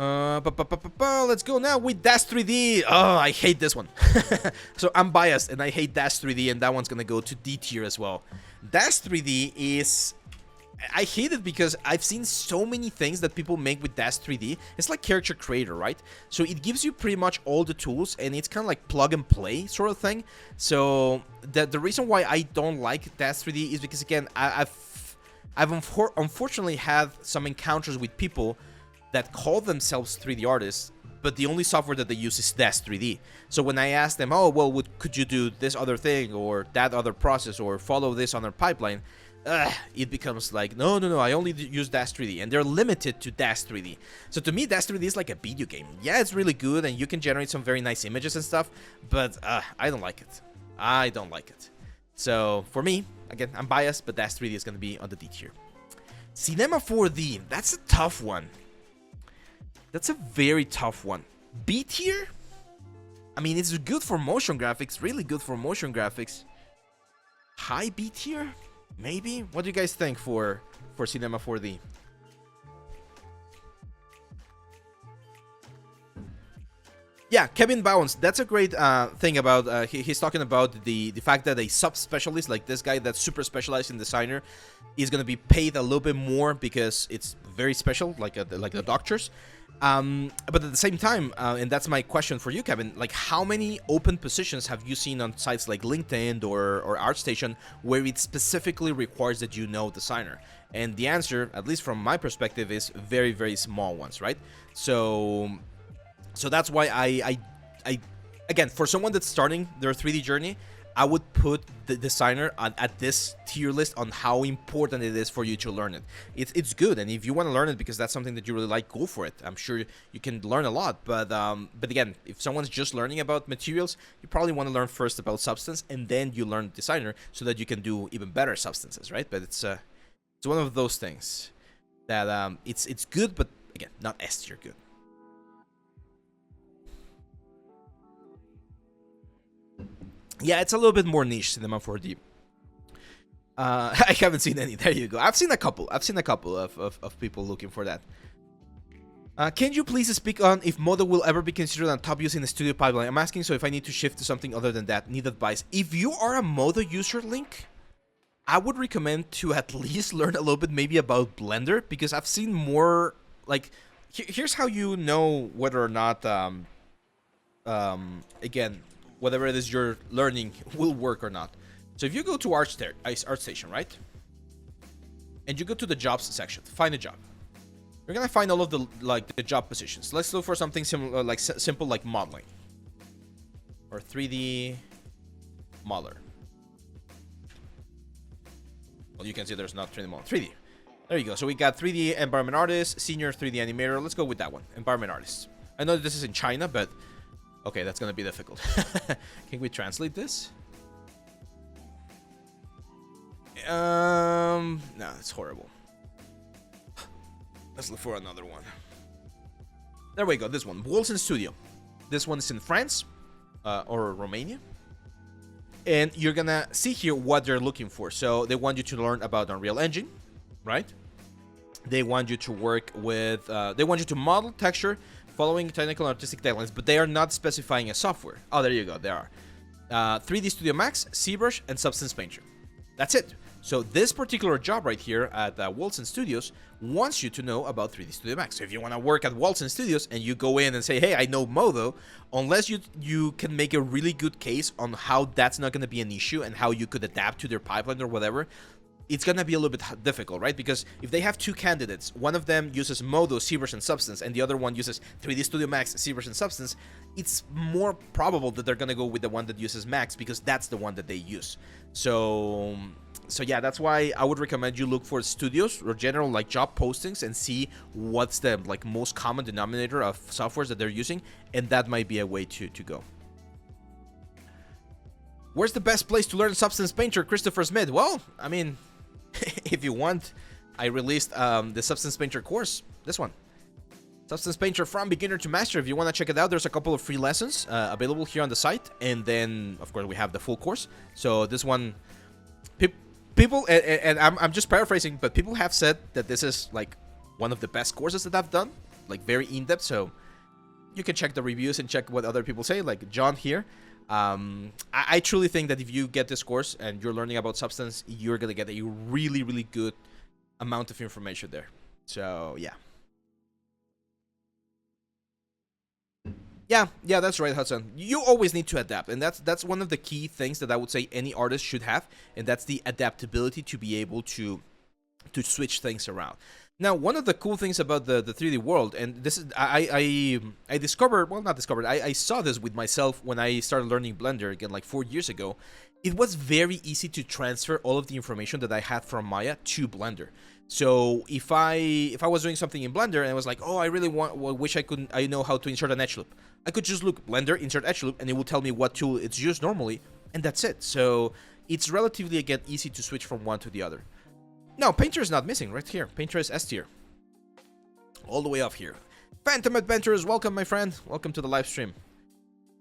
Let's go now with Dash 3D. Oh, I hate this one. So I'm biased and I hate Dash 3D, and that one's gonna go to D tier as well. Dash 3D is... I hate it because I've seen so many things that people make with Dash 3D. It's like character creator, right? So it gives you pretty much all the tools, and it's kind of like plug and play sort of thing. So the reason why I don't like Dash 3D is because, again, I've unfortunately had some encounters with people that call themselves 3D artists, but the only software that they use is Dash 3D. So when I ask them, oh, well, could you do this other thing or that other process or follow this other pipeline, it becomes like, no, I only use Dash 3D, and they're limited to Dash 3D. So to me, Dash 3D is like a video game. Yeah, it's really good, and you can generate some very nice images and stuff, but I don't like it. I don't like it. So for me, again, I'm biased, but Dash 3D is going to be on the D tier. Cinema 4D, that's a tough one. That's a very tough one. B tier? I mean, it's good for motion graphics, really good for motion graphics. High B tier? Maybe? What do you guys think for Cinema 4D? Yeah, Kevin Bounds. That's a great thing about he's talking about the fact that a sub-specialist like this guy that's super specialized in designer is gonna be paid a little bit more because it's very special, like the doctors. But at the same time, and that's my question for you, Kevin, like how many open positions have you seen on sites like LinkedIn or ArtStation where it specifically requires that you know designer? And the answer, at least from my perspective, is very, very small ones, right? So that's why I again, for someone that's starting their 3D journey, I would put the designer at this tier list on how important it is for you to learn it. It's good, and if you want to learn it because that's something that you really like, go for it. I'm sure you can learn a lot, but again, if someone's just learning about materials, you probably want to learn first about substance, and then you learn designer so that you can do even better substances, right? But it's one of those things that it's good, but again, not S tier good. Yeah, it's a little bit more niche, Cinema 4D. I haven't seen any. There you go. I've seen a couple of people looking for that. Can you please speak on if Modo will ever be considered on top use in the studio pipeline? I'm asking so if I need to shift to something other than that. Need advice. If you are a Modo user, Link, I would recommend to at least learn a little bit maybe about Blender, because I've seen more, like, here's how you know whether or not, again, whatever it is you're learning will work or not. So if you go to ArtStation, right? And you go to the jobs section, find a job. You're gonna find all of the job positions. Let's look for something similar, like simple, like modeling or 3D modeler. Well, you can see there's not 3D model, 3D. There you go. So we got 3D environment artist, senior 3D animator. Let's go with that one, environment artist. I know this is in China, but okay, that's gonna be difficult. Can we translate this? No, it's horrible. Let's look for another one. There we go, this one, Wilson Studio. This one is in France, or Romania. And you're gonna see here what they're looking for. So they want you to learn about Unreal Engine, right? They want you to work with, they want you to model texture following technical and artistic guidelines, but they are not specifying a software. Oh, there you go, there are. 3D Studio Max, ZBrush, and Substance Painter. That's it. So this particular job right here at Wilson Studios wants you to know about 3D Studio Max. So if you want to work at Wilson Studios and you go in and say, hey, I know Modo, unless you can make a really good case on how that's not going to be an issue and how you could adapt to their pipeline or whatever, it's going to be a little bit difficult, right? Because if they have two candidates, one of them uses Modo, ZBrush, and Substance, and the other one uses 3D Studio Max, ZBrush, and Substance, it's more probable that they're going to go with the one that uses Max because that's the one that they use. So yeah, that's why I would recommend you look for studios or general like job postings and see what's the like most common denominator of softwares that they're using, and that might be a way to go. Where's the best place to learn Substance Painter, Christopher Smith? Well, I mean, if you want, I released the Substance Painter course, this one. Substance Painter from beginner to master. If you want to check it out, there's a couple of free lessons available here on the site. And then, of course, we have the full course. So this one, people, and I'm just paraphrasing, but people have said that this is like one of the best courses that I've done. like very in-depth, so you can check the reviews and check what other people say, like John here. I truly think that if you get this course and you're learning about Substance, you're gonna get a really, really good amount of information there. So yeah. Yeah, that's right, Hudson. You always need to adapt, and that's one of the key things that I would say any artist should have, and that's the adaptability to be able to switch things around. Now, one of the cool things about the 3D world, and this is I discovered, well, not discovered, I saw this with myself when I started learning Blender again like 4 years ago. It was very easy to transfer all of the information that I had from Maya to Blender. So if I was doing something in Blender and I was like, oh, I really wish I know how to insert an edge loop, I could just look Blender, insert edge loop, and it will tell me what tool it's used normally, and that's it. So it's relatively, again, easy to switch from one to the other. Now, Painter is not missing right here. Painter is S tier. All the way up here. Phantom Adventures, welcome, my friend. Welcome to the live stream.